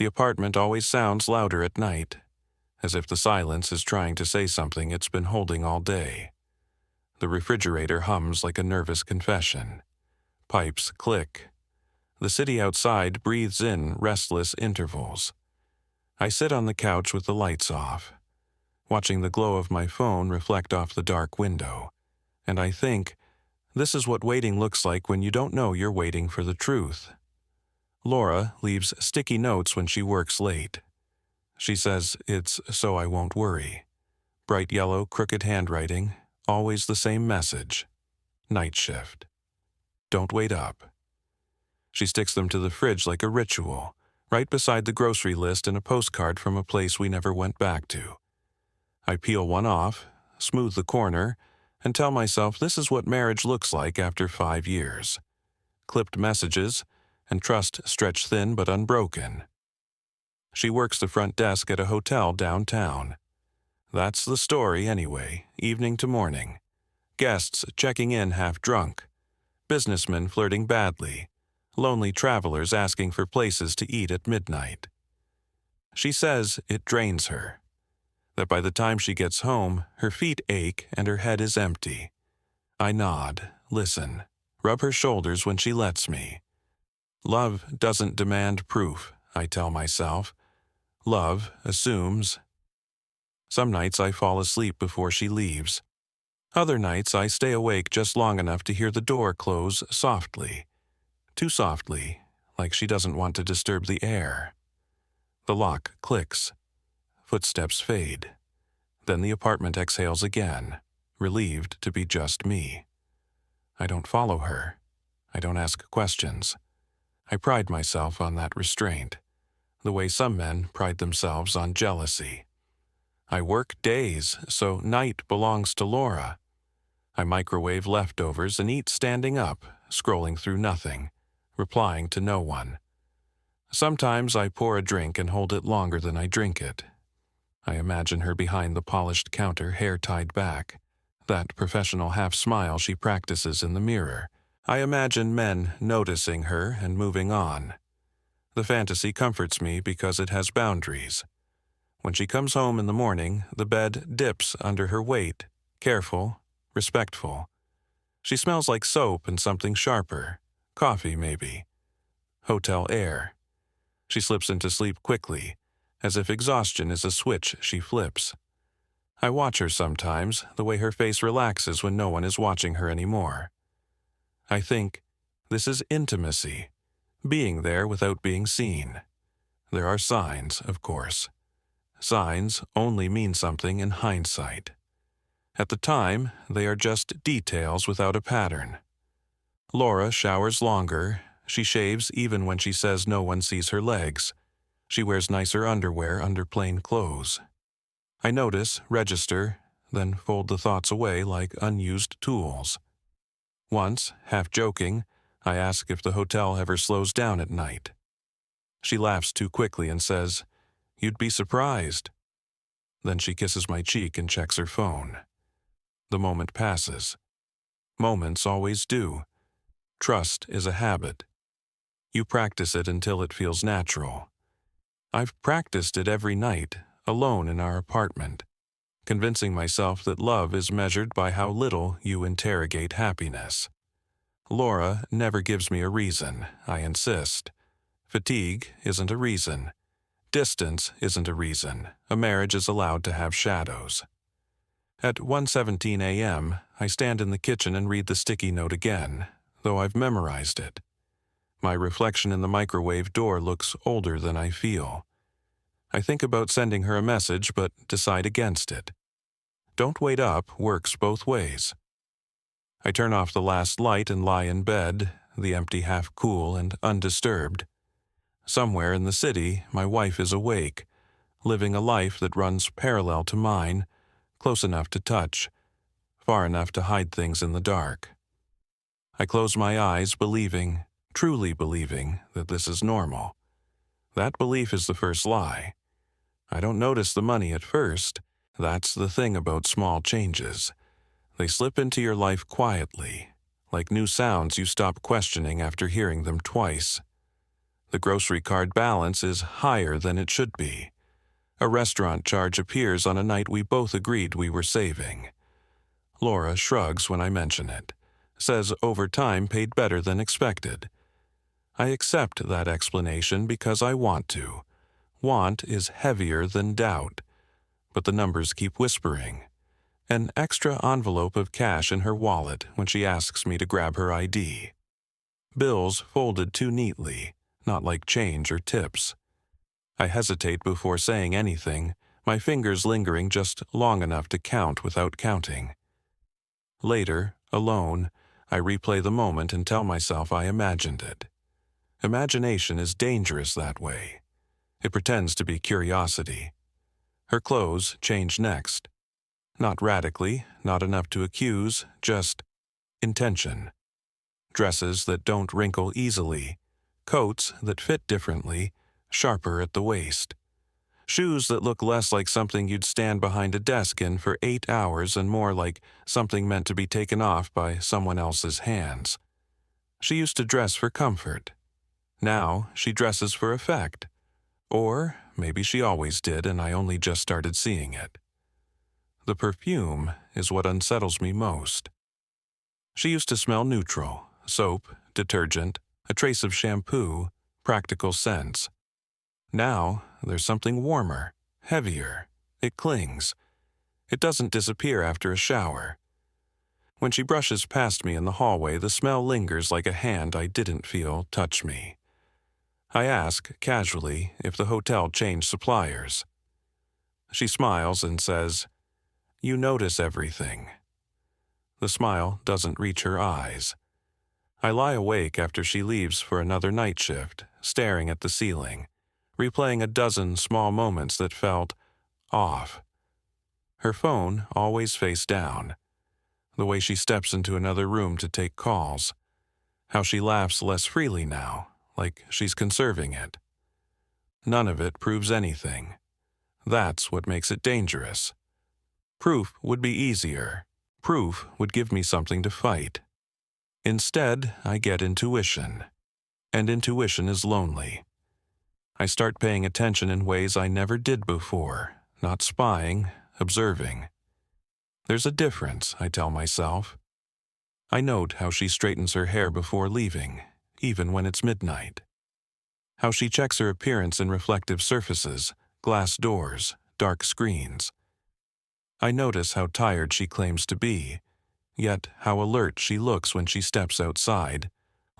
The apartment always sounds louder at night, as if the silence is trying to say something it's been holding all day. The refrigerator hums like a nervous confession. Pipes click. The city outside breathes in restless intervals. I sit on the couch with the lights off, watching the glow of my phone reflect off the dark window, and I think, this is what waiting looks like when you don't know you're waiting for the truth. Laura leaves sticky notes when she works late. She says it's so I won't worry. Bright yellow, crooked handwriting, always the same message. Night shift. Don't wait up. She sticks them to the fridge like a ritual, right beside the grocery list and a postcard from a place we never went back to. I peel one off, smooth the corner, and tell myself this is what marriage looks like after 5 years. Clipped messages, and trust stretched thin but unbroken. She works the front desk at a hotel downtown. That's the story anyway, evening to morning. Guests checking in half drunk. Businessmen flirting badly. Lonely travelers asking for places to eat at midnight. She says it drains her. That by the time she gets home, her feet ache and her head is empty. I nod, listen, rub her shoulders when she lets me. Love doesn't demand proof, I tell myself. Love assumes. Some nights I fall asleep before she leaves. Other nights I stay awake just long enough to hear the door close softly. Too softly, like she doesn't want to disturb the air. The lock clicks. Footsteps fade. Then the apartment exhales again, relieved to be just me. I don't follow her. I don't ask questions. I pride myself on that restraint, the way some men pride themselves on jealousy. I work days, so night belongs to Laura. I microwave leftovers and eat standing up, scrolling through nothing, replying to no one. Sometimes I pour a drink and hold it longer than I drink it. I imagine her behind the polished counter, hair tied back, that professional half-smile she practices in the mirror. I imagine men noticing her and moving on. The fantasy comforts me because it has boundaries. When she comes home in the morning, the bed dips under her weight, careful, respectful. She smells like soap and something sharper, coffee maybe, hotel air. She slips into sleep quickly, as if exhaustion is a switch she flips. I watch her sometimes, the way her face relaxes when no one is watching her anymore. I think, this is intimacy, being there without being seen. There are signs, of course. Signs only mean something in hindsight. At the time, they are just details without a pattern. Laura showers longer. She shaves even when she says no one sees her legs. She wears nicer underwear under plain clothes. I notice, register, then fold the thoughts away like unused tools. Once, half joking, I ask if the hotel ever slows down at night. She laughs too quickly and says, "You'd be surprised." Then she kisses my cheek and checks her phone. The moment passes. Moments always do. Trust is a habit. You practice it until it feels natural. I've practiced it every night, alone in our apartment, convincing myself that love is measured by how little you interrogate happiness. Laura never gives me a reason, I insist. Fatigue isn't a reason. Distance isn't a reason. A marriage is allowed to have shadows. At 1:17 a.m., I stand in the kitchen and read the sticky note again, though I've memorized it. My reflection in the microwave door looks older than I feel. I think about sending her a message, but decide against it. Don't wait up works both ways. I turn off the last light and lie in bed, the empty half cool and undisturbed. Somewhere in the city, my wife is awake, living a life that runs parallel to mine, close enough to touch, far enough to hide things in the dark. I close my eyes, believing, truly believing, that this is normal. That belief is the first lie. I don't notice the money at first. That's the thing about small changes. They slip into your life quietly, like new sounds you stop questioning after hearing them twice. The grocery card balance is higher than it should be. A restaurant charge appears on a night we both agreed we were saving. Laura shrugs when I mention it, says overtime paid better than expected. I accept that explanation because I want to. Want is heavier than doubt, but the numbers keep whispering. An extra envelope of cash in her wallet when she asks me to grab her ID. Bills folded too neatly, not like change or tips. I hesitate before saying anything, my fingers lingering just long enough to count without counting. Later, alone, I replay the moment and tell myself I imagined it. Imagination is dangerous that way. It pretends to be curiosity. Her clothes change next. Not radically, not enough to accuse, just intention. Dresses that don't wrinkle easily, coats that fit differently, sharper at the waist. Shoes that look less like something you'd stand behind a desk in for 8 hours and more like something meant to be taken off by someone else's hands. She used to dress for comfort. Now she dresses for effect. Or maybe she always did and I only just started seeing it. The perfume is what unsettles me most. She used to smell neutral, soap, detergent, a trace of shampoo, practical scents. Now, there's something warmer, heavier. It clings. It doesn't disappear after a shower. When she brushes past me in the hallway, the smell lingers like a hand I didn't feel touch me. I ask, casually, if the hotel changed suppliers. She smiles and says, "You notice everything." The smile doesn't reach her eyes. I lie awake after she leaves for another night shift, staring at the ceiling, replaying a dozen small moments that felt off. Her phone always face down. The way she steps into another room to take calls. How she laughs less freely now, like she's conserving it. None of it proves anything. That's what makes it dangerous. Proof would be easier. Proof would give me something to fight. Instead, I get intuition. And intuition is lonely. I start paying attention in ways I never did before, not spying, observing. There's a difference, I tell myself. I note how she straightens her hair before leaving, even when it's midnight. How she checks her appearance in reflective surfaces, glass doors, dark screens. I notice how tired she claims to be, yet how alert she looks when she steps outside,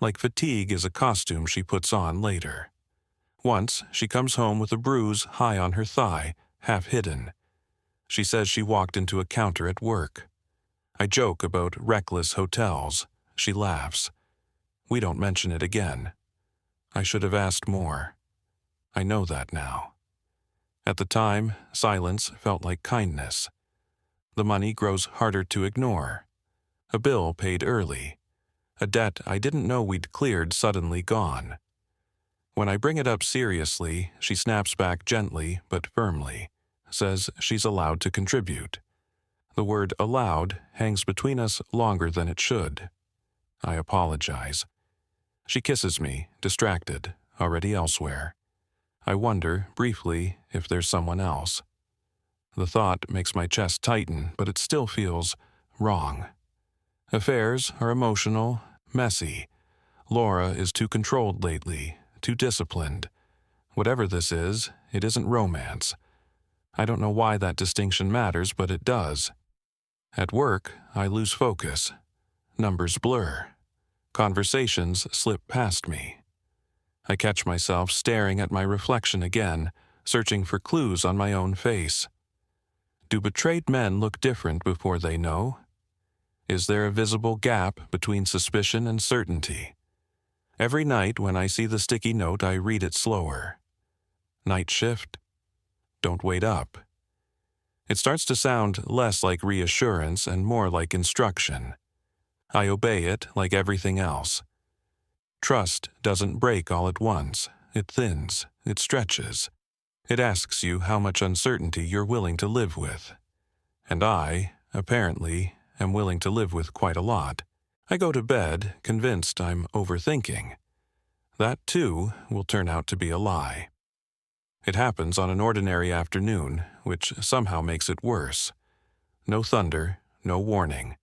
like fatigue is a costume she puts on later. Once, she comes home with a bruise high on her thigh, half hidden. She says she walked into a counter at work. I joke about reckless hotels. She laughs. We don't mention it again. I should have asked more. I know that now. At the time, silence felt like kindness. The money grows harder to ignore. A bill paid early. A debt I didn't know we'd cleared suddenly gone. When I bring it up seriously, she snaps back gently but firmly, says she's allowed to contribute. The word allowed hangs between us longer than it should. I apologize. She kisses me, distracted, already elsewhere. I wonder, briefly, if there's someone else. The thought makes my chest tighten, but it still feels wrong. Affairs are emotional, messy. Laura is too controlled lately, too disciplined. Whatever this is, it isn't romance. I don't know why that distinction matters, but it does. At work, I lose focus. Numbers blur. Conversations slip past me. I catch myself staring at my reflection again, searching for clues on my own face. Do betrayed men look different before they know? Is there a visible gap between suspicion and certainty? Every night when I see the sticky note, I read it slower. Night shift. Don't wait up. It starts to sound less like reassurance and more like instruction. I obey it like everything else. Trust doesn't break all at once. It thins. It stretches. It asks you how much uncertainty you're willing to live with. And I, apparently, am willing to live with quite a lot. I go to bed convinced I'm overthinking. That, too, will turn out to be a lie. It happens on an ordinary afternoon, which somehow makes it worse. No thunder, no warning.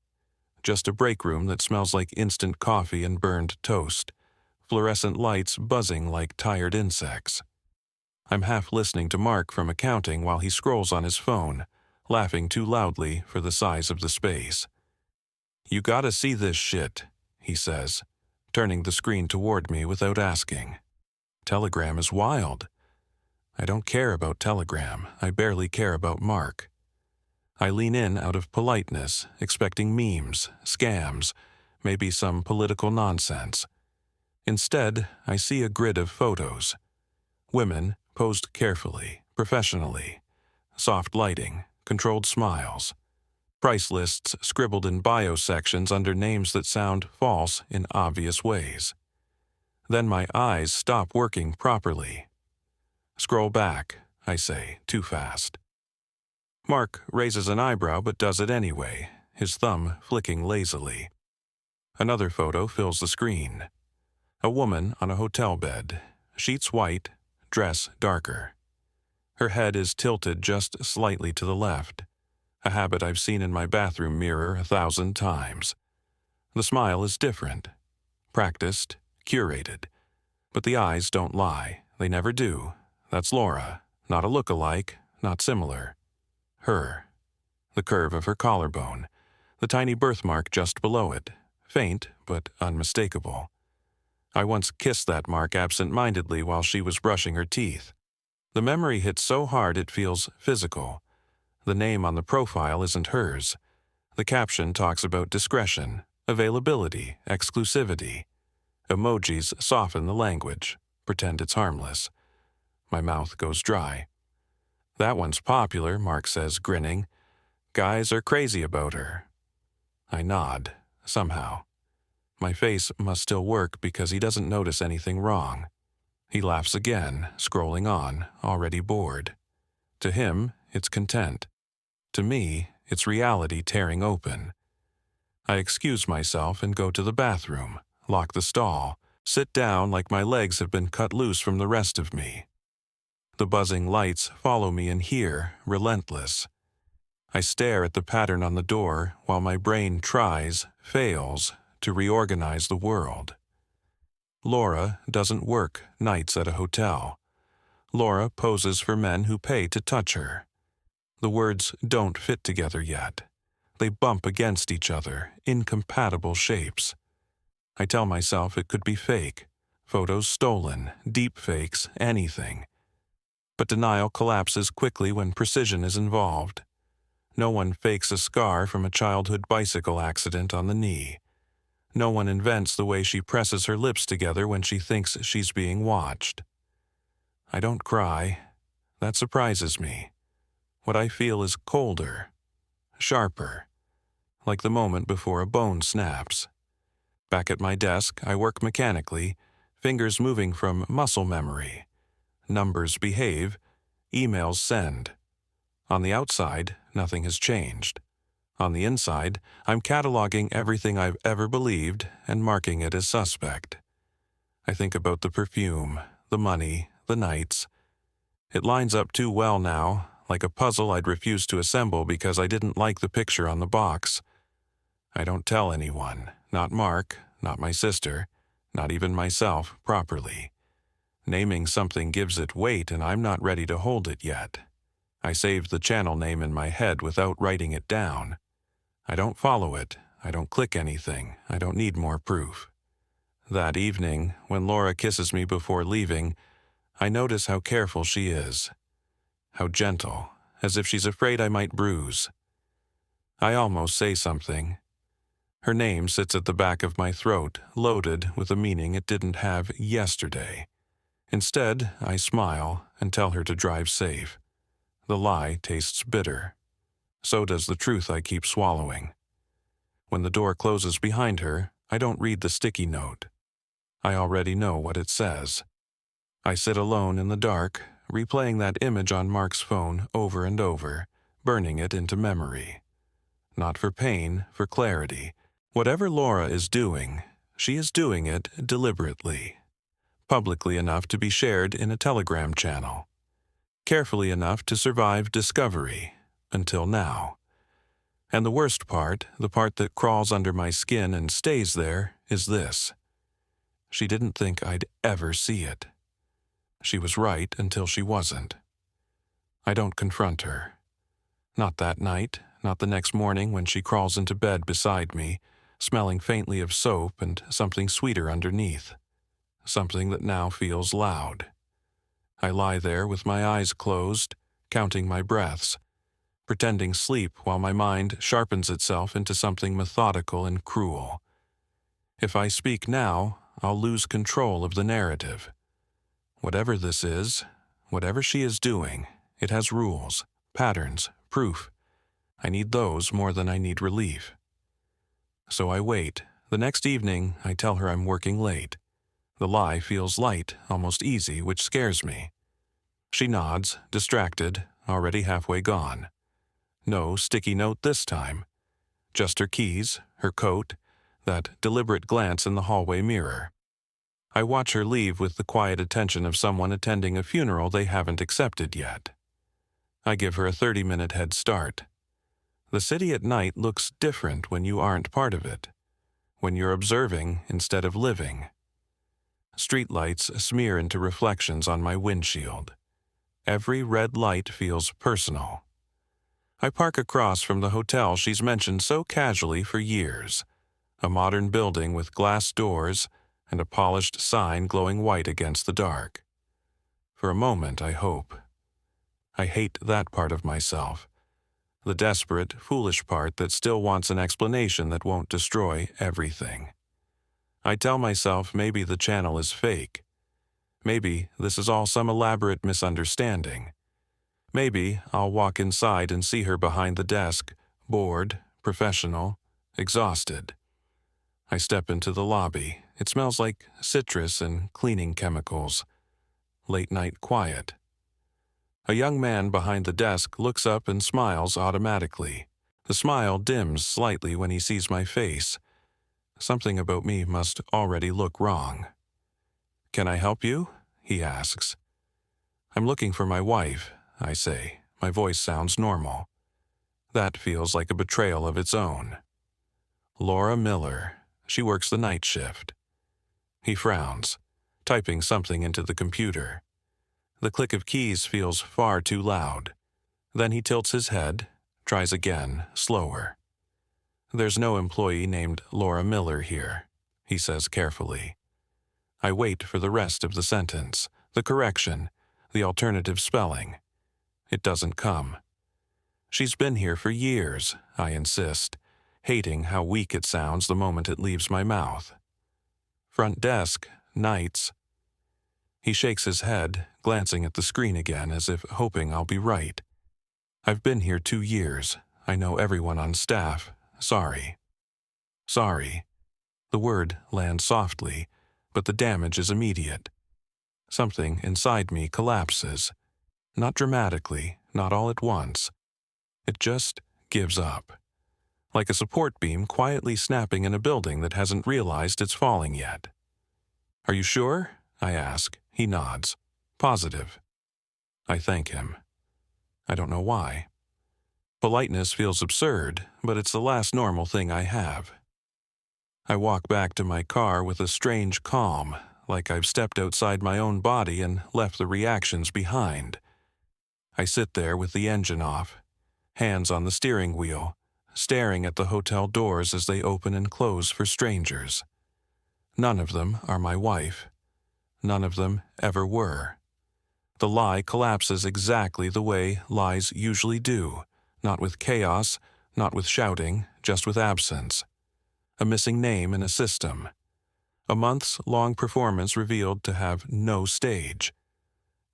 Just a break room that smells like instant coffee and burned toast, fluorescent lights buzzing like tired insects. I'm half listening to Mark from accounting while he scrolls on his phone, laughing too loudly for the size of the space. "You gotta see this shit," he says, turning the screen toward me without asking. Telegram is wild. I don't care about Telegram. I barely care about Mark. I lean in out of politeness, expecting memes, scams, maybe some political nonsense. Instead, I see a grid of photos. Women posed carefully, professionally. Soft lighting, controlled smiles. Price lists scribbled in bio sections under names that sound false in obvious ways. Then my eyes stop working properly. "Scroll back," I say, too fast. Mark raises an eyebrow but does it anyway, his thumb flicking lazily. Another photo fills the screen. A woman on a hotel bed, sheets white, dress darker. Her head is tilted just slightly to the left, a habit I've seen in my bathroom mirror 1,000 times. The smile is different, practiced, curated. But the eyes don't lie, they never do. That's Laura, not a look-alike, not similar. Her. The curve of her collarbone, the tiny birthmark just below it, faint but unmistakable. I once kissed that mark absent-mindedly while she was brushing her teeth. The memory hits so hard it feels physical. The name on the profile isn't hers. The caption talks about discretion, availability, exclusivity. Emojis soften the language, pretend it's harmless. My mouth goes dry. "That one's popular," Mark says, grinning. "Guys are crazy about her." I nod, somehow. My face must still work because he doesn't notice anything wrong. He laughs again, scrolling on, already bored. To him, it's content. To me, it's reality tearing open. I excuse myself and go to the bathroom, lock the stall, sit down like my legs have been cut loose from the rest of me. The buzzing lights follow me in here, relentless. I stare at the pattern on the door while my brain tries, fails, to reorganize the world. Laura doesn't work nights at a hotel. Laura poses for men who pay to touch her. The words don't fit together yet. They bump against each other, incompatible shapes. I tell myself it could be fake, photos stolen, deep fakes, anything. But denial collapses quickly when precision is involved. No one fakes a scar from a childhood bicycle accident on the knee. No one invents the way she presses her lips together when she thinks she's being watched. I don't cry. That surprises me. What I feel is colder, sharper, like the moment before a bone snaps. Back at my desk, I work mechanically, fingers moving from muscle memory. Numbers behave, emails send. On the outside, nothing has changed. On the inside, I'm cataloging everything I've ever believed and marking it as suspect. I think about the perfume, the money, the nights. It lines up too well now, like a puzzle I'd refuse to assemble because I didn't like the picture on the box. I don't tell anyone, not Mark, not my sister, not even myself, properly. Naming something gives it weight and I'm not ready to hold it yet. I saved the channel name in my head without writing it down. I don't follow it, I don't click anything, I don't need more proof. That evening, when Laura kisses me before leaving, I notice how careful she is. How gentle, as if she's afraid I might bruise. I almost say something. Her name sits at the back of my throat, loaded with a meaning it didn't have yesterday. Instead, I smile and tell her to drive safe. The lie tastes bitter. So does the truth I keep swallowing. When the door closes behind her, I don't read the sticky note. I already know what it says. I sit alone in the dark, replaying that image on Mark's phone over and over, burning it into memory. Not for pain, for clarity. Whatever Laura is doing, she is doing it deliberately. publicly enough to be shared in a Telegram channel, carefully enough to survive discovery, until now. And the worst part, the part that crawls under my skin and stays there, is this. She didn't think I'd ever see it. She was right until she wasn't. I don't confront her. Not that night, not the next morning when she crawls into bed beside me, smelling faintly of soap and something sweeter underneath. Something that now feels loud. I lie there with my eyes closed, counting my breaths, pretending sleep while my mind sharpens itself into something methodical and cruel. If I speak now, I'll lose control of the narrative. Whatever this is, whatever she is doing, it has rules, patterns, proof. I need those more than I need relief. So I wait. The next evening, I tell her I'm working late. The lie feels light, almost easy, which scares me. She nods, distracted, already halfway gone. No sticky note this time. Just her keys, her coat, that deliberate glance in the hallway mirror. I watch her leave with the quiet attention of someone attending a funeral they haven't accepted yet. I give her a 30-minute head start. The city at night looks different when you aren't part of it, when you're observing instead of living. Streetlights smear into reflections on my windshield. Every red light feels personal. I park across from the hotel she's mentioned so casually for years, a modern building with glass doors and a polished sign glowing white against the dark. For a moment, I hope. I hate that part of myself, the desperate, foolish part that still wants an explanation that won't destroy everything. I tell myself maybe the channel is fake. Maybe this is all some elaborate misunderstanding. Maybe I'll walk inside and see her behind the desk, bored, professional, exhausted. I step into the lobby. It smells like citrus and cleaning chemicals. Late-night quiet. A young man behind the desk looks up and smiles automatically. The smile dims slightly when he sees my face. Something about me must already look wrong. "Can I help you?" he asks. "I'm looking for my wife," I say. My voice sounds normal. That feels like a betrayal of its own. "Laura Miller. She works the night shift." He frowns, typing something into the computer. The click of keys feels far too loud. Then he tilts his head, tries again, slower. "There's no employee named Laura Miller here," he says carefully. I wait for the rest of the sentence, the correction, the alternative spelling. It doesn't come. "She's been here for years," I insist, hating how weak it sounds the moment it leaves my mouth. "Front desk, nights." He shakes his head, glancing at the screen again as if hoping I'll be right. "I've been here 2 years. I know everyone on staff. Sorry." Sorry. The word lands softly, but the damage is immediate. Something inside me collapses. Not dramatically, not all at once. It just gives up. Like a support beam quietly snapping in a building that hasn't realized it's falling yet. "Are you sure?" I ask. He nods. "Positive." I thank him. I don't know why. Politeness feels absurd, but it's the last normal thing I have. I walk back to my car with a strange calm, like I've stepped outside my own body and left the reactions behind. I sit there with the engine off, hands on the steering wheel, staring at the hotel doors as they open and close for strangers. None of them are my wife. None of them ever were. The lie collapses exactly the way lies usually do, not with chaos, not with shouting, just with absence. A missing name in a system. A months-long performance revealed to have no stage.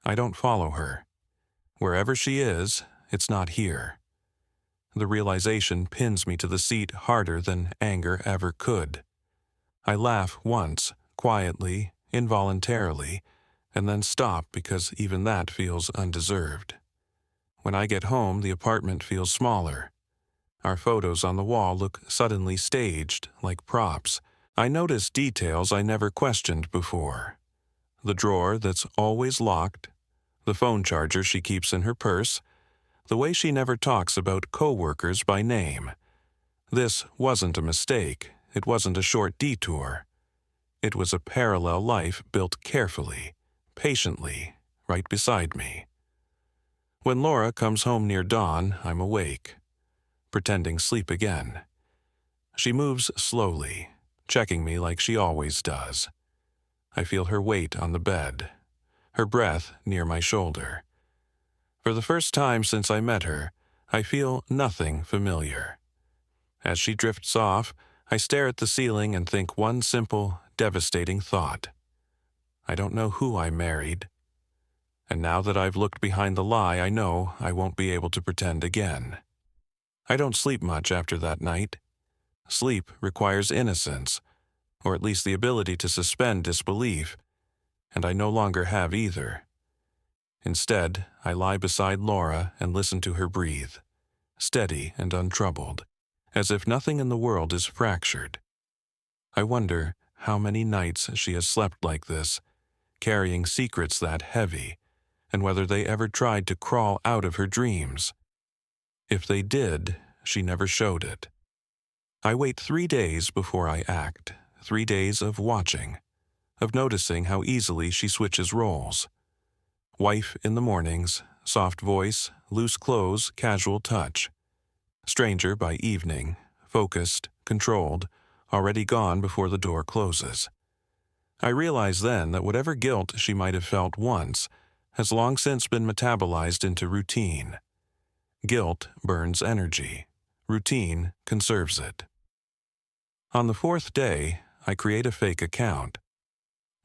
I don't follow her. Wherever she is, it's not here. The realization pins me to the seat harder than anger ever could. I laugh once, quietly, involuntarily, and then stop because even that feels undeserved. When I get home, the apartment feels smaller. Our photos on the wall look suddenly staged, like props. I notice details I never questioned before. The drawer that's always locked, the phone charger she keeps in her purse, the way she never talks about coworkers by name. This wasn't a mistake. It wasn't a short detour. It was a parallel life built carefully, patiently, right beside me. When Laura comes home near dawn, I'm awake, pretending sleep again. She moves slowly, checking me like she always does. I feel her weight on the bed, her breath near my shoulder. For the first time since I met her, I feel nothing familiar. As she drifts off, I stare at the ceiling and think one simple, devastating thought. I don't know who I married. And now that I've looked behind the lie, I know I won't be able to pretend again. I don't sleep much after that night. Sleep requires innocence, or at least the ability to suspend disbelief, and I no longer have either. Instead, I lie beside Laura and listen to her breathe, steady and untroubled, as if nothing in the world is fractured. I wonder how many nights she has slept like this, carrying secrets that heavy, and whether they ever tried to crawl out of her dreams. If they did, she never showed it. I wait 3 days before I act, 3 days of watching, of noticing how easily she switches roles. Wife in the mornings, soft voice, loose clothes, casual touch. Stranger by evening, focused, controlled, already gone before the door closes. I realize then that whatever guilt she might have felt once has long since been metabolized into routine. Guilt burns energy. Routine conserves it. On the 4th day, I create a fake account.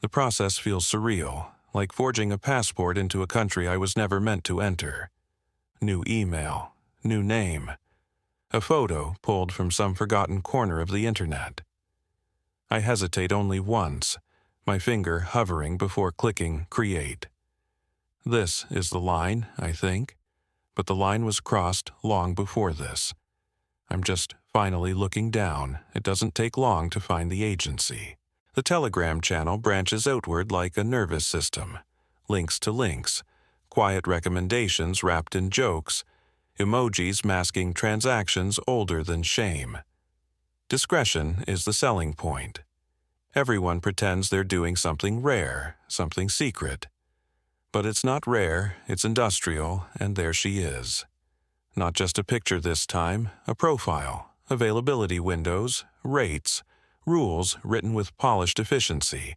The process feels surreal, like forging a passport into a country I was never meant to enter. New email, new name, a photo pulled from some forgotten corner of the internet. I hesitate only once, my finger hovering before clicking Create. This is the line, I think, but the line was crossed long before this. I'm just finally looking down. It doesn't take long to find the agency. The Telegram channel branches outward like a nervous system. Links to links, quiet recommendations wrapped in jokes, emojis masking transactions older than shame. Discretion is the selling point. Everyone pretends they're doing something rare, something secret. But it's not rare, it's industrial, and there she is. Not just a picture this time, a profile, availability windows, rates, rules written with polished efficiency.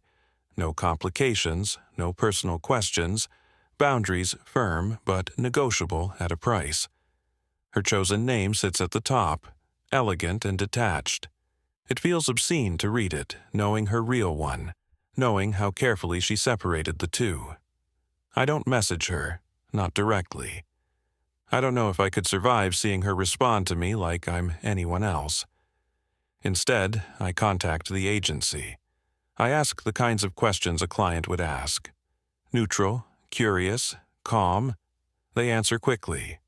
No complications, no personal questions, boundaries firm but negotiable at a price. Her chosen name sits at the top, elegant and detached. It feels obscene to read it, knowing her real one, knowing how carefully she separated the two. I don't message her, not directly. I don't know if I could survive seeing her respond to me like I'm anyone else. Instead, I contact the agency. I ask the kinds of questions a client would ask. Neutral, curious, calm. They answer quickly.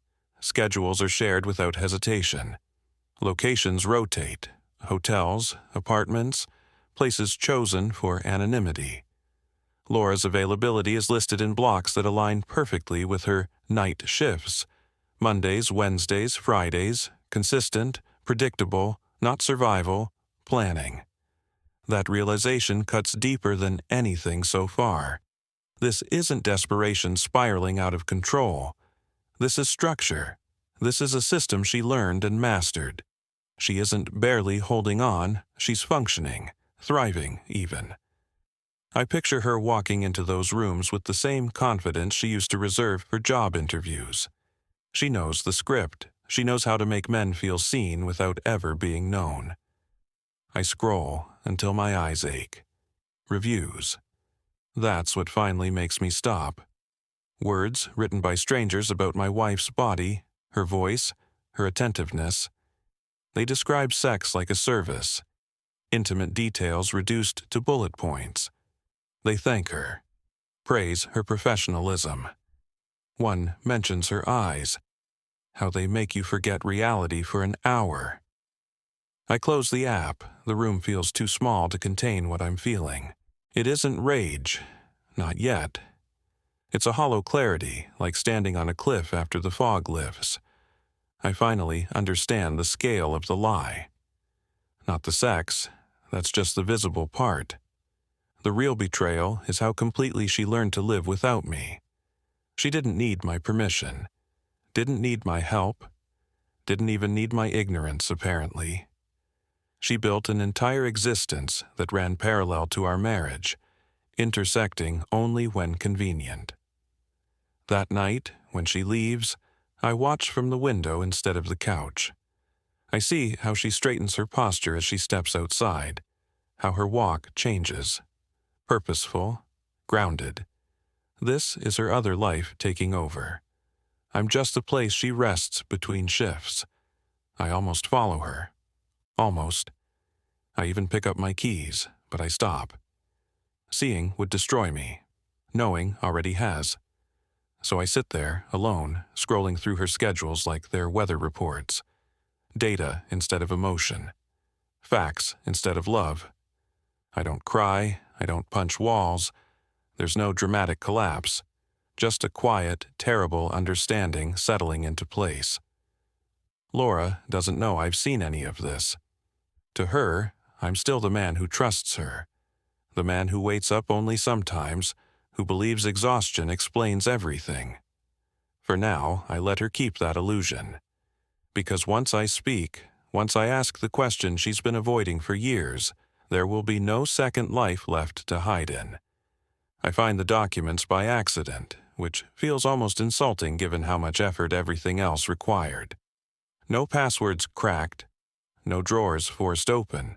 Schedules are shared without hesitation. Locations rotate. Hotels, apartments, places chosen for anonymity. Laura's availability is listed in blocks that align perfectly with her night shifts. Mondays, Wednesdays, Fridays, consistent, predictable, not survival, planning. That realization cuts deeper than anything so far. This isn't desperation spiraling out of control. This is structure. This is a system she learned and mastered. She isn't barely holding on, she's functioning, thriving even. I picture her walking into those rooms with the same confidence she used to reserve for job interviews. She knows the script. She knows how to make men feel seen without ever being known. I scroll until my eyes ache. Reviews. That's what finally makes me stop. Words written by strangers about my wife's body, her voice, her attentiveness. They describe sex like a service. Intimate details reduced to bullet points. They thank her, praise her professionalism. One mentions her eyes, how they make you forget reality for an hour. I close the app. The room feels too small to contain what I'm feeling. It isn't rage. Not yet. It's a hollow clarity, like standing on a cliff after the fog lifts. I finally understand the scale of the lie. Not the sex, that's just the visible part. The real betrayal is how completely she learned to live without me. She didn't need my permission, didn't need my help, didn't even need my ignorance, apparently. She built an entire existence that ran parallel to our marriage, intersecting only when convenient. That night, when she leaves, I watch from the window instead of the couch. I see how she straightens her posture as she steps outside, how her walk changes. Purposeful, grounded. This is her other life taking over. I'm just the place she rests between shifts. I almost follow her. Almost. I even pick up my keys, but I stop. Seeing would destroy me. Knowing already has. So I sit there, alone, scrolling through her schedules like they're weather reports. Data instead of emotion. Facts instead of love. I don't cry, I don't punch walls. There's no dramatic collapse. Just a quiet, terrible understanding settling into place. Laura doesn't know I've seen any of this. To her, I'm still the man who trusts her. The man who waits up only sometimes, who believes exhaustion explains everything. For now, I let her keep that illusion. Because once I speak, once I ask the question she's been avoiding for years, there will be no second life left to hide in. I find the documents by accident, which feels almost insulting given how much effort everything else required. No passwords cracked, no drawers forced open.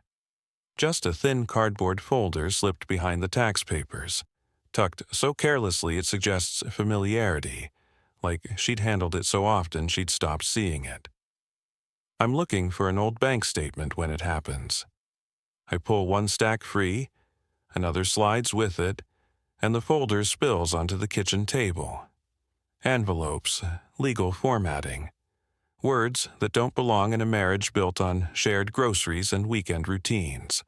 Just a thin cardboard folder slipped behind the tax papers, tucked so carelessly it suggests familiarity, like she'd handled it so often she'd stopped seeing it. I'm looking for an old bank statement when it happens. I pull one stack free, another slides with it, and the folder spills onto the kitchen table. Envelopes, legal formatting. Words that don't belong in a marriage built on shared groceries and weekend routines.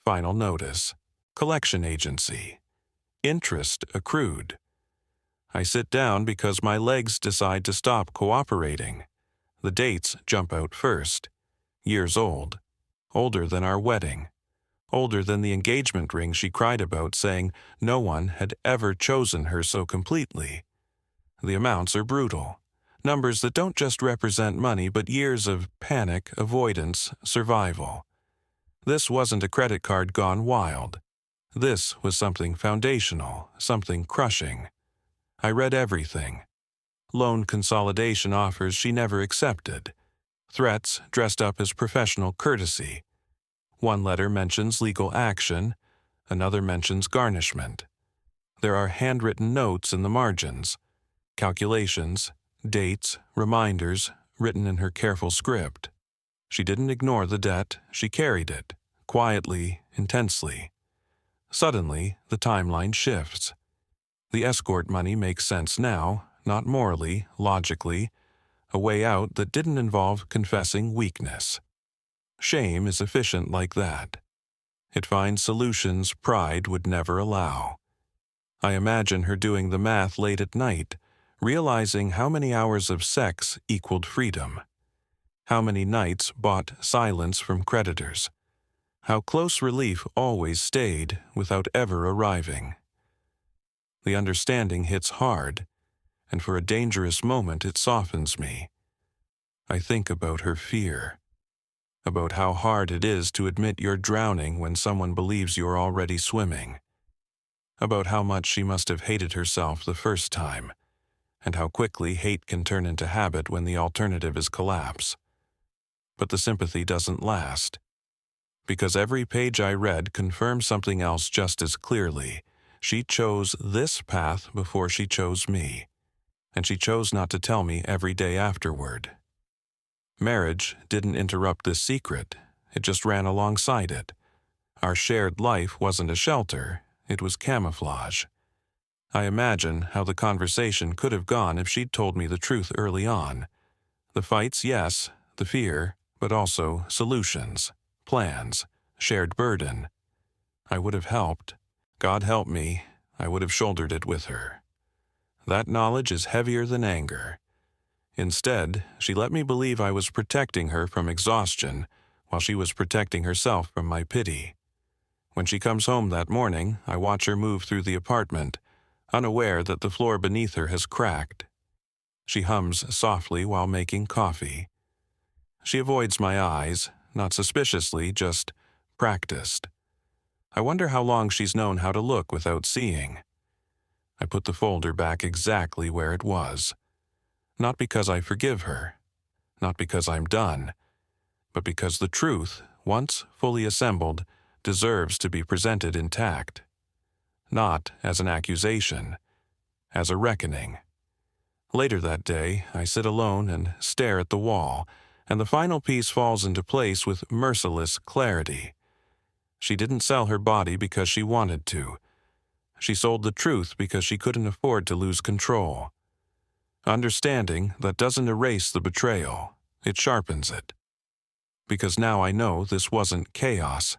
Final notice. Collection agency. Interest accrued. I sit down because my legs decide to stop cooperating. The dates jump out first. Years old. Older than our wedding. Older than the engagement ring she cried about, saying no one had ever chosen her so completely. The amounts are brutal. Numbers that don't just represent money but years of panic, avoidance, survival. This wasn't a credit card gone wild. This was something foundational, something crushing. I read everything. Loan consolidation offers she never accepted. Threats dressed up as professional courtesy. One letter mentions legal action, another mentions garnishment. There are handwritten notes in the margins, calculations, dates, reminders, written in her careful script. She didn't ignore the debt, she carried it, quietly, intensely. Suddenly, the timeline shifts. The escort money makes sense now, not morally, logically, a way out that didn't involve confessing weakness. Shame is efficient like that. It finds solutions pride would never allow. I imagine her doing the math late at night, realizing how many hours of sex equaled freedom. How many nights bought silence from creditors. How close relief always stayed without ever arriving. The understanding hits hard, and for a dangerous moment it softens me. I think about her fear. About how hard it is to admit you're drowning when someone believes you're already swimming. About how much she must have hated herself the first time, and how quickly hate can turn into habit when the alternative is collapse. But the sympathy doesn't last. Because every page I read confirmed something else just as clearly. She chose this path before she chose me, and she chose not to tell me every day afterward. Marriage didn't interrupt this secret, it just ran alongside it. Our shared life wasn't a shelter, it was camouflage. I imagine how the conversation could have gone if she'd told me the truth early on. The fights, yes, the fear, but also solutions, plans, shared burden. I would have helped. God help me, I would have shouldered it with her. That knowledge is heavier than anger. Instead, she let me believe I was protecting her from exhaustion while she was protecting herself from my pity. When she comes home that morning, I watch her move through the apartment, unaware that the floor beneath her has cracked. She hums softly while making coffee. She avoids my eyes, not suspiciously, just practiced. I wonder how long she's known how to look without seeing. I put the folder back exactly where it was. Not because I forgive her, not because I'm done, but because the truth, once fully assembled, deserves to be presented intact. Not as an accusation, as a reckoning. Later that day, I sit alone and stare at the wall, and the final piece falls into place with merciless clarity. She didn't sell her body because she wanted to. She sold the truth because she couldn't afford to lose control. Understanding that doesn't erase the betrayal, it sharpens it. Because now I know this wasn't chaos.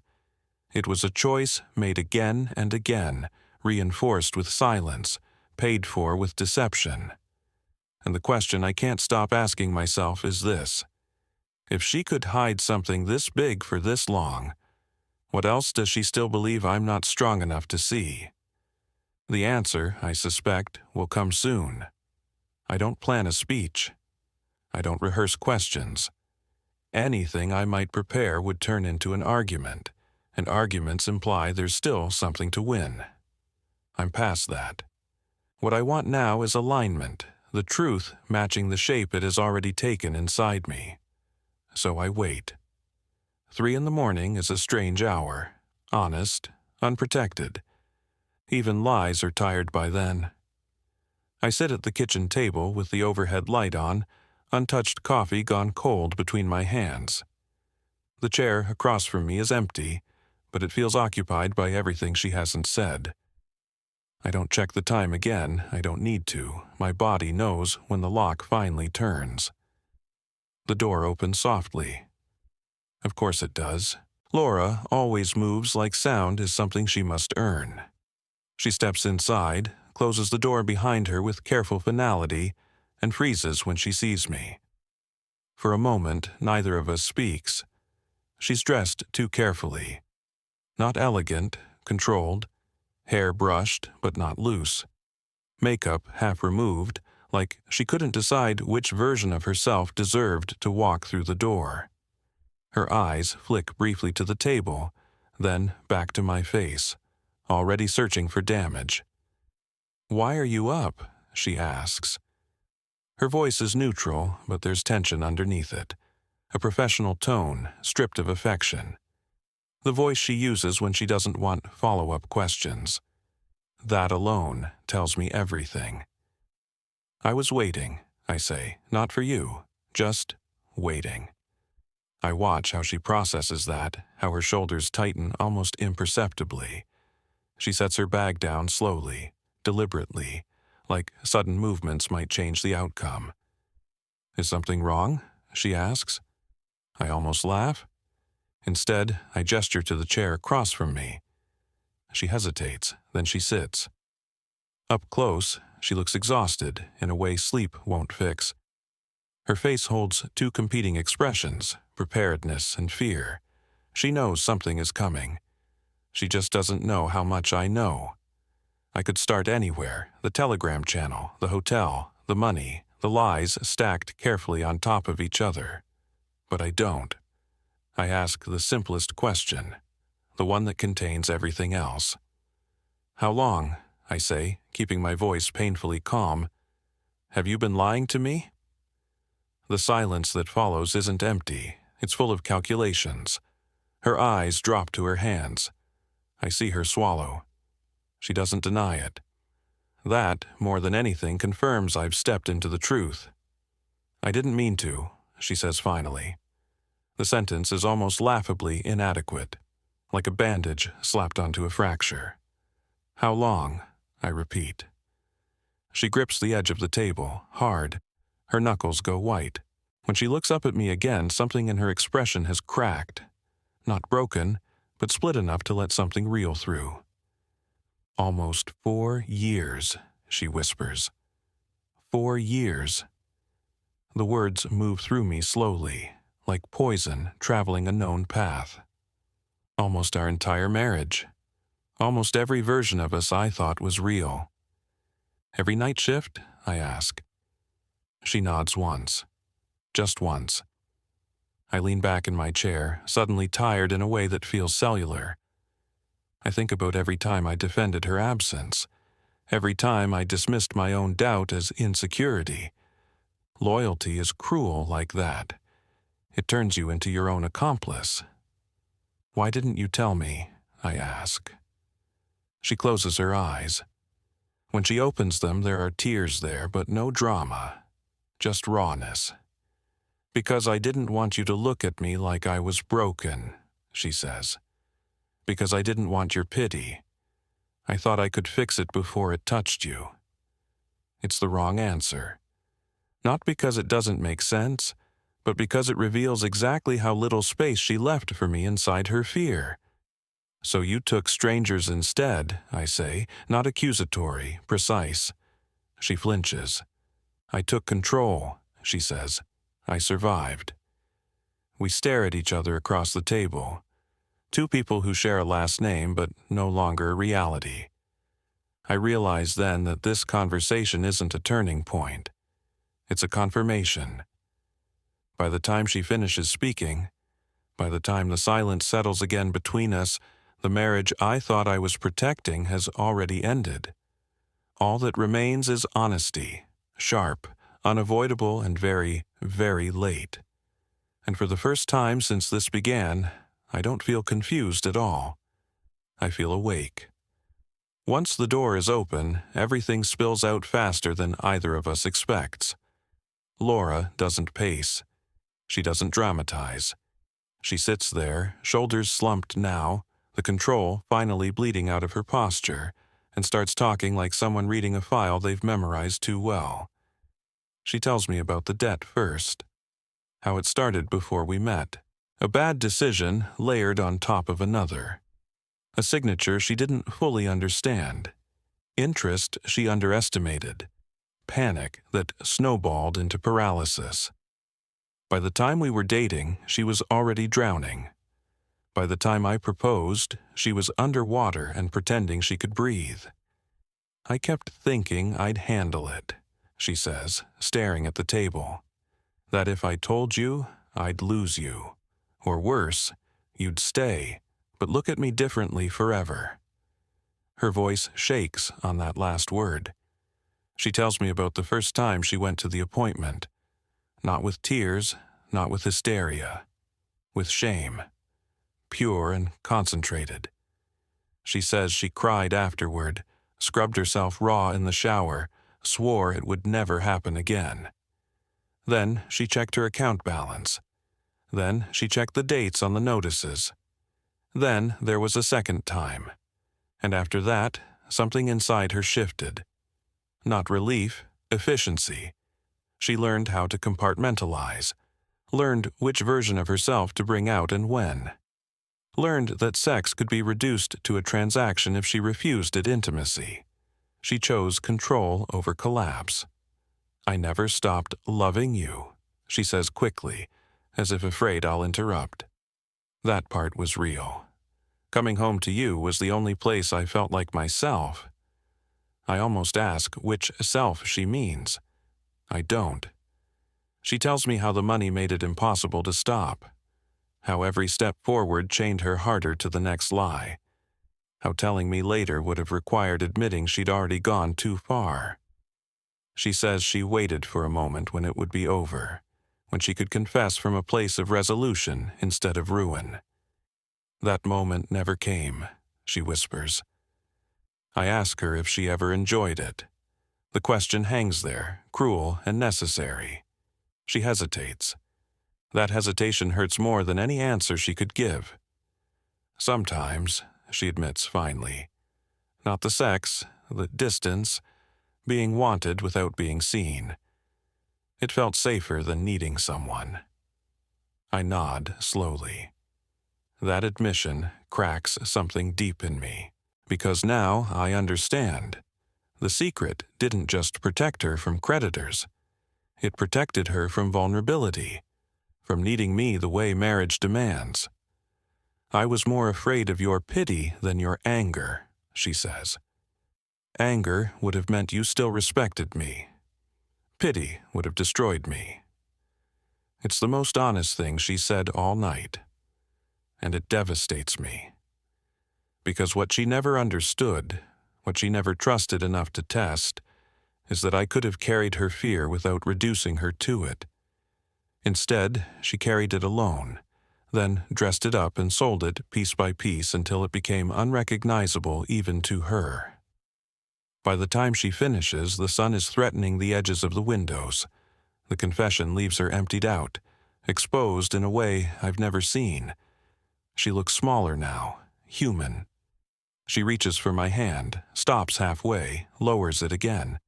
It was a choice made again and again, reinforced with silence, paid for with deception. And the question I can't stop asking myself is this: if she could hide something this big for this long, what else does she still believe I'm not strong enough to see? The answer, I suspect, will come soon. I don't plan a speech. I don't rehearse questions. Anything I might prepare would turn into an argument, and arguments imply there's still something to win. I'm past that. What I want now is alignment, the truth matching the shape it has already taken inside me. So I wait. 3 a.m. is a strange hour, honest, unprotected. Even lies are tired by then. I sit at the kitchen table with the overhead light on, untouched coffee gone cold between my hands. The chair across from me is empty, but it feels occupied by everything she hasn't said. I don't check the time again, I don't need to. My body knows when the lock finally turns. The door opens softly. Of course it does. Laura always moves like sound is something she must earn. She steps inside, closes the door behind her with careful finality, and freezes when she sees me. For a moment, neither of us speaks. She's dressed too carefully. Not elegant, controlled, hair brushed but not loose. Makeup half removed, like she couldn't decide which version of herself deserved to walk through the door. Her eyes flick briefly to the table, then back to my face, already searching for damage. "Why are you up?" she asks. Her voice is neutral, but there's tension underneath it. A professional tone, stripped of affection. The voice she uses when she doesn't want follow-up questions. That alone tells me everything. I was waiting, I say, not for you, just waiting. I watch how she processes that, how her shoulders tighten almost imperceptibly. She sets her bag down slowly, deliberately, like sudden movements might change the outcome. "Is something wrong?" she asks. I almost laugh. Instead, I gesture to the chair across from me. She hesitates, then she sits. Up close, she looks exhausted in a way sleep won't fix. Her face holds two competing expressions, preparedness and fear. She knows something is coming. She just doesn't know how much I know. I could start anywhere, the telegram channel, the hotel, the money, the lies stacked carefully on top of each other. But I don't. I ask the simplest question, the one that contains everything else. "How long?" I say, keeping my voice painfully calm. "Have you been lying to me?" The silence that follows isn't empty, it's full of calculations. Her eyes drop to her hands. I see her swallow. She doesn't deny it. That, more than anything, confirms I've stepped into the truth. "I didn't mean to," she says finally. The sentence is almost laughably inadequate, like a bandage slapped onto a fracture. "How long?" I repeat. She grips the edge of the table, hard. Her knuckles go white. When she looks up at me again, something in her expression has cracked. Not broken, but split enough to let something real through. Almost 4 years, she whispers. 4 years. The words move through me slowly, like poison traveling a known path. Almost our entire marriage. Almost every version of us I thought was real. Every night shift? I ask. She nods once. Just once. I lean back in my chair, suddenly tired in a way that feels cellular. I think about every time I defended her absence, every time I dismissed my own doubt as insecurity. Loyalty is cruel like that. It turns you into your own accomplice. Why didn't you tell me? I ask. She closes her eyes. When she opens them, there are tears there, but no drama, just rawness. Because I didn't want you to look at me like I was broken, she says. Because I didn't want your pity. I thought I could fix it before it touched you. It's the wrong answer. Not because it doesn't make sense, but because it reveals exactly how little space she left for me inside her fear. So you took strangers instead, I say, not accusatory, precise. She flinches. I took control, she says. I survived. We stare at each other across the table. Two people who share a last name, but no longer a reality. I realize then that this conversation isn't a turning point. It's a confirmation. By the time she finishes speaking, by the time the silence settles again between us, the marriage I thought I was protecting has already ended. All that remains is honesty, sharp, unavoidable, and very, very late. And for the first time since this began, I don't feel confused at all. I feel awake. Once the door is open, everything spills out faster than either of us expects. Laura doesn't pace. She doesn't dramatize. She sits there, shoulders slumped now, the control finally bleeding out of her posture, and starts talking like someone reading a file they've memorized too well. She tells me about the debt first. How it started before we met. A bad decision layered on top of another. A signature she didn't fully understand. Interest she underestimated. Panic that snowballed into paralysis. By the time we were dating, she was already drowning. By the time I proposed, she was underwater and pretending she could breathe. I kept thinking I'd handle it, she says, staring at the table. That if I told you, I'd lose you. Or worse, you'd stay, but look at me differently forever. Her voice shakes on that last word. She tells me about the first time she went to the appointment. Not with tears, not with hysteria. With shame. Pure and concentrated. She says she cried afterward, scrubbed herself raw in the shower, swore it would never happen again. Then she checked her account balance. Then she checked the dates on the notices. Then there was a second time. And after that, something inside her shifted. Not relief, efficiency. She learned how to compartmentalize. Learned which version of herself to bring out and when. Learned that sex could be reduced to a transaction if she refused it intimacy. She chose control over collapse. I never stopped loving you, she says quickly, as if afraid I'll interrupt. That part was real. Coming home to you was the only place I felt like myself. I almost ask which self she means. I don't. She tells me how the money made it impossible to stop. How every step forward chained her harder to the next lie. How telling me later would have required admitting she'd already gone too far. She says she waited for a moment when it would be over, when she could confess from a place of resolution instead of ruin. That moment never came, she whispers. I ask her if she ever enjoyed it. The question hangs there, cruel and necessary. She hesitates. That hesitation hurts more than any answer she could give. Sometimes, she admits finally. Not the sex, the distance, being wanted without being seen. It felt safer than needing someone. I nod slowly. That admission cracks something deep in me. Because now I understand. The secret didn't just protect her from creditors. It protected her from vulnerability, from needing me the way marriage demands. I was more afraid of your pity than your anger, she says. Anger would have meant you still respected me. Pity would have destroyed me. It's the most honest thing she said all night, and it devastates me. Because what she never understood, what she never trusted enough to test, is that I could have carried her fear without reducing her to it. Instead, she carried it alone, then dressed it up and sold it piece by piece until it became unrecognizable even to her. By the time she finishes, the sun is threatening the edges of the windows. The confession leaves her emptied out, exposed in a way I've never seen. She looks smaller now, human. She reaches for my hand, stops halfway, lowers it again.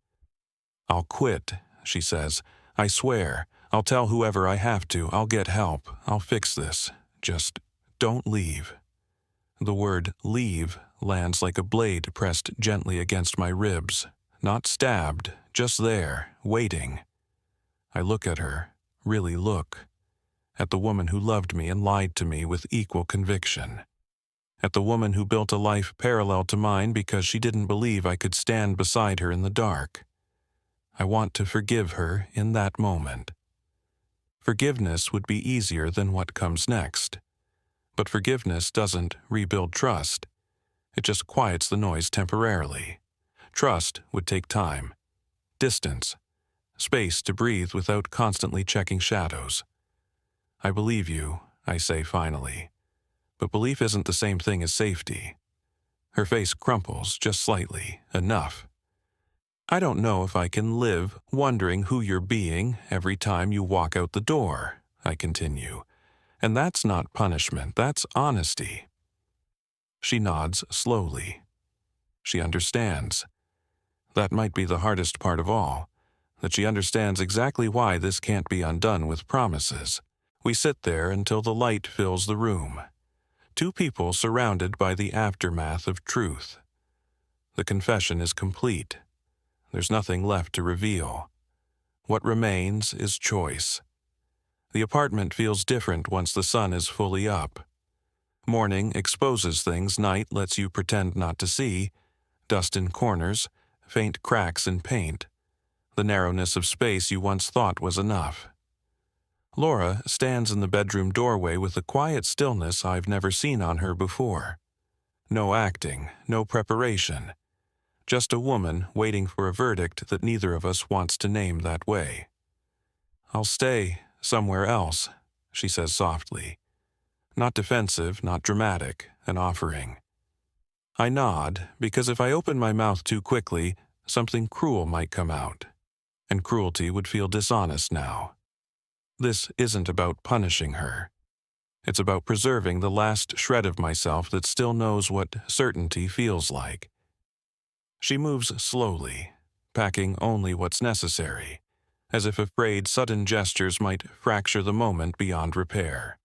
I'll quit, she says. I swear. I'll tell whoever I have to. I'll get help. I'll fix this. Just don't leave. The word leave lands like a blade pressed gently against my ribs. Not stabbed, just there, waiting. I look at her, really look. At the woman who loved me and lied to me with equal conviction. At the woman who built a life parallel to mine because she didn't believe I could stand beside her in the dark. I want to forgive her in that moment. Forgiveness would be easier than what comes next. But forgiveness doesn't rebuild trust. It just quiets the noise temporarily. Trust would take time, distance, space to breathe without constantly checking shadows. I believe you, I say finally. But belief isn't the same thing as safety. Her face crumples just slightly, enough. I don't know if I can live wondering who you're being every time you walk out the door, I continue. And that's not punishment, that's honesty. She nods slowly. She understands. That might be the hardest part of all, that she understands exactly why this can't be undone with promises. We sit there until the light fills the room. Two people surrounded by the aftermath of truth. The confession is complete. There's nothing left to reveal. What remains is choice. The apartment feels different once the sun is fully up. Morning exposes things night lets you pretend not to see. Dust in corners, faint cracks in paint. The narrowness of space you once thought was enough. Laura stands in the bedroom doorway with a quiet stillness I've never seen on her before. No acting, no preparation. Just a woman waiting for a verdict that neither of us wants to name that way. I'll stay somewhere else, she says softly. Not defensive, not dramatic, an offering. I nod, because if I open my mouth too quickly, something cruel might come out. And cruelty would feel dishonest now. This isn't about punishing her. It's about preserving the last shred of myself that still knows what certainty feels like. She moves slowly, packing only what's necessary, as if afraid sudden gestures might fracture the moment beyond repair.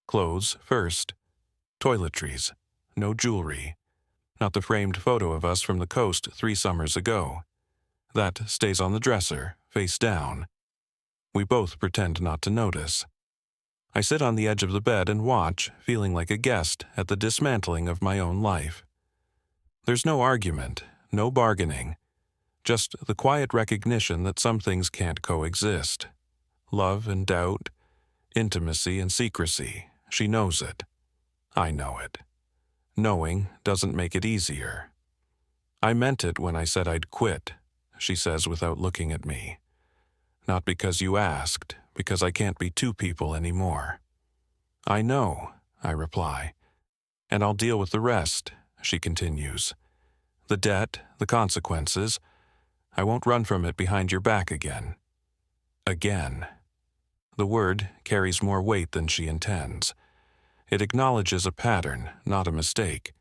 Clothes first. Toiletries. No jewelry. Not the framed photo of us from the coast 3 summers ago. That stays on the dresser, face down. We both pretend not to notice. I sit on the edge of the bed and watch, feeling like a guest at the dismantling of my own life. There's no argument, no bargaining, just the quiet recognition that some things can't coexist. Love and doubt, intimacy and secrecy, she knows it. I know it. Knowing doesn't make it easier. I meant it when I said I'd quit, she says without looking at me. Not because you asked, because I can't be two people anymore. I know, I reply. And I'll deal with the rest, she continues. The debt, the consequences. I won't run from it behind your back again. Again. The word carries more weight than she intends. It acknowledges a pattern, not a mistake.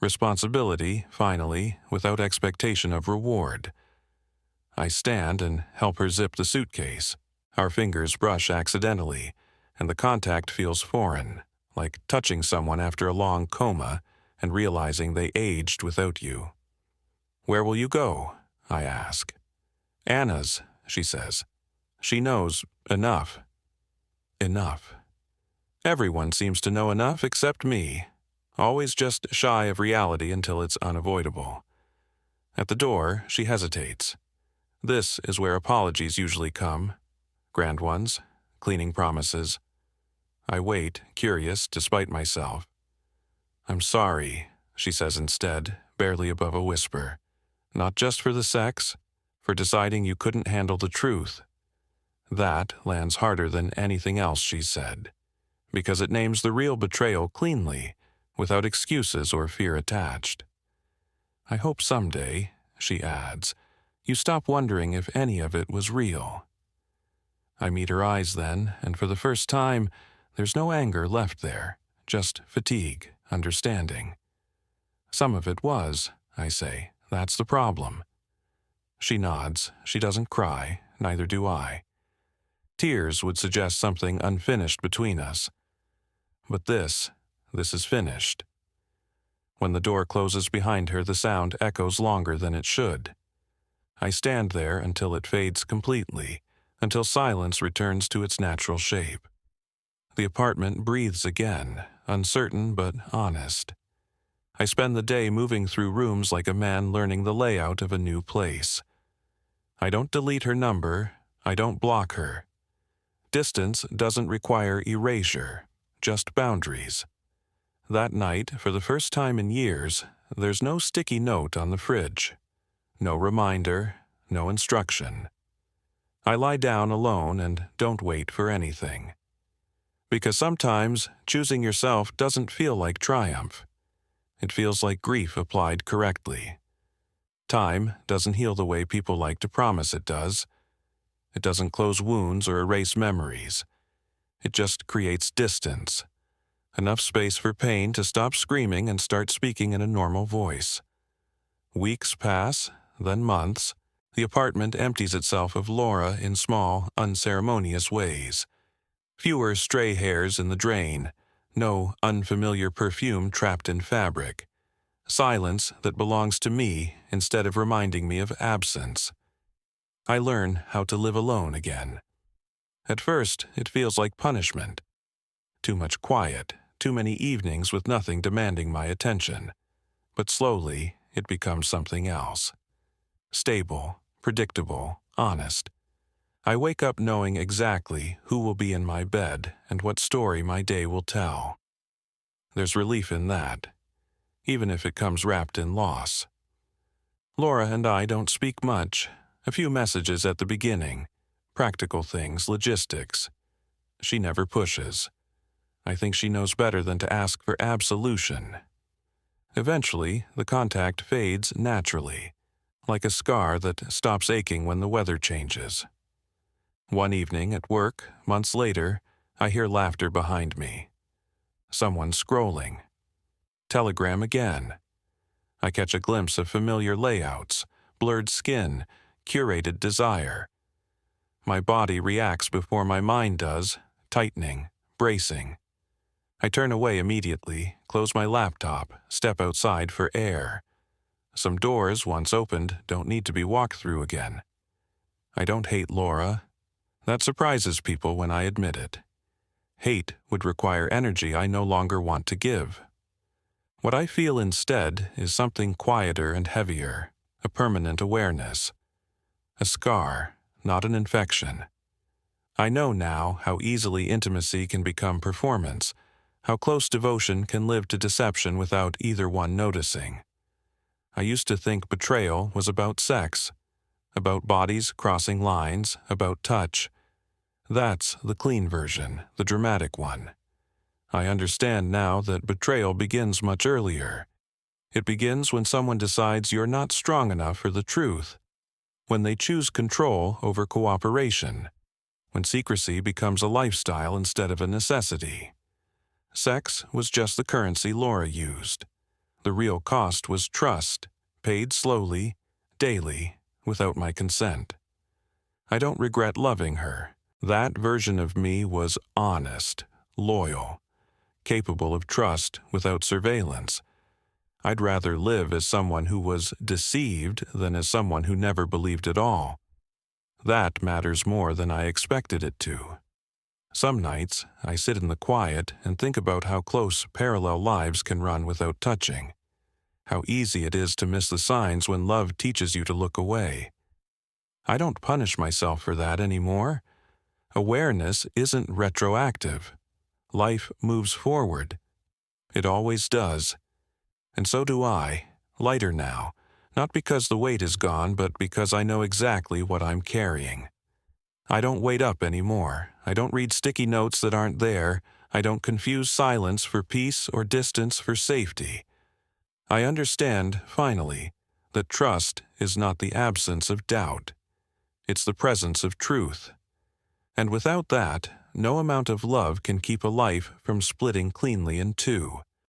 Responsibility, finally, without expectation of reward. I stand and help her zip the suitcase. Our fingers brush accidentally, and the contact feels foreign, like touching someone after a long coma, and realizing they aged without you. "Where will you go?" I ask. "Anna's," she says. "She knows enough." Enough. Everyone seems to know enough except me, always just shy of reality until it's unavoidable. At the door, she hesitates. This is where apologies usually come. Grand ones, cleaning promises. I wait, curious despite myself. "I'm sorry," she says instead, barely above a whisper. "Not just for the sex, for deciding you couldn't handle the truth." That lands harder than anything else she's said, because it names the real betrayal cleanly, without excuses or fear attached. "I hope someday," she adds, "you stop wondering if any of it was real." I meet her eyes then, and for the first time, there's no anger left there, just fatigue, understanding. "Some of it was," I say. "That's the problem." She nods. She doesn't cry, neither do I. Tears would suggest something unfinished between us. But this is finished. When the door closes behind her, the sound echoes longer than it should. I stand there until it fades completely, until silence returns to its natural shape. The apartment breathes again, uncertain but honest. I spend the day moving through rooms like a man learning the layout of a new place. I don't delete her number. I don't block her. Distance doesn't require erasure, just boundaries. That night, for the first time in years, there's no sticky note on the fridge. No reminder, no instruction. I lie down alone and don't wait for anything. Because sometimes choosing yourself doesn't feel like triumph. It feels like grief applied correctly. Time doesn't heal the way people like to promise it does. It doesn't close wounds or erase memories. It just creates distance. Enough space for pain to stop screaming and start speaking in a normal voice. Weeks pass, then months. The apartment empties itself of Laura in small, unceremonious ways. Fewer stray hairs in the drain. No unfamiliar perfume trapped in fabric. Silence that belongs to me instead of reminding me of absence. I learn how to live alone again. At first, it feels like punishment. Too much quiet, too many evenings with nothing demanding my attention. But slowly, it becomes something else. Stable, predictable, honest. I wake up knowing exactly who will be in my bed and what story my day will tell. There's relief in that, even if it comes wrapped in loss. Laura and I don't speak much. A few messages at the beginning. Practical things, logistics. She never pushes. I think she knows better than to ask for absolution. Eventually, the contact fades naturally, like a scar that stops aching when the weather changes. One evening at work, months later, I hear laughter behind me. Someone scrolling. Telegram again. I catch a glimpse of familiar layouts, blurred skin, curated desire. My body reacts before my mind does, tightening, bracing. I turn away immediately, close my laptop, step outside for air. Some doors, once opened, don't need to be walked through again. I don't hate Laura. That surprises people when I admit it. Hate would require energy I no longer want to give. What I feel instead is something quieter and heavier, a permanent awareness. A scar, not an infection. I know now how easily intimacy can become performance, how close devotion can live to deception without either one noticing. I used to think betrayal was about sex, about bodies crossing lines, about touch. That's the clean version, the dramatic one. I understand now that betrayal begins much earlier. It begins when someone decides you're not strong enough for the truth, when they choose control over cooperation, when secrecy becomes a lifestyle instead of a necessity. Sex was just the currency Laura used. The real cost was trust, paid slowly, daily, without my consent. I don't regret loving her. That version of me was honest, loyal, capable of trust without surveillance. I'd rather live as someone who was deceived than as someone who never believed at all. That matters more than I expected it to. Some nights, I sit in the quiet and think about how close parallel lives can run without touching. How easy it is to miss the signs when love teaches you to look away. I don't punish myself for that anymore. Awareness isn't retroactive. Life moves forward. It always does. And so do I, lighter now, not because the weight is gone, but because I know exactly what I'm carrying. I don't wait up anymore. I don't read sticky notes that aren't there. I don't confuse silence for peace or distance for safety. I understand, finally, that trust is not the absence of doubt. It's the presence of truth. And without that, no amount of love can keep a life from splitting cleanly in two.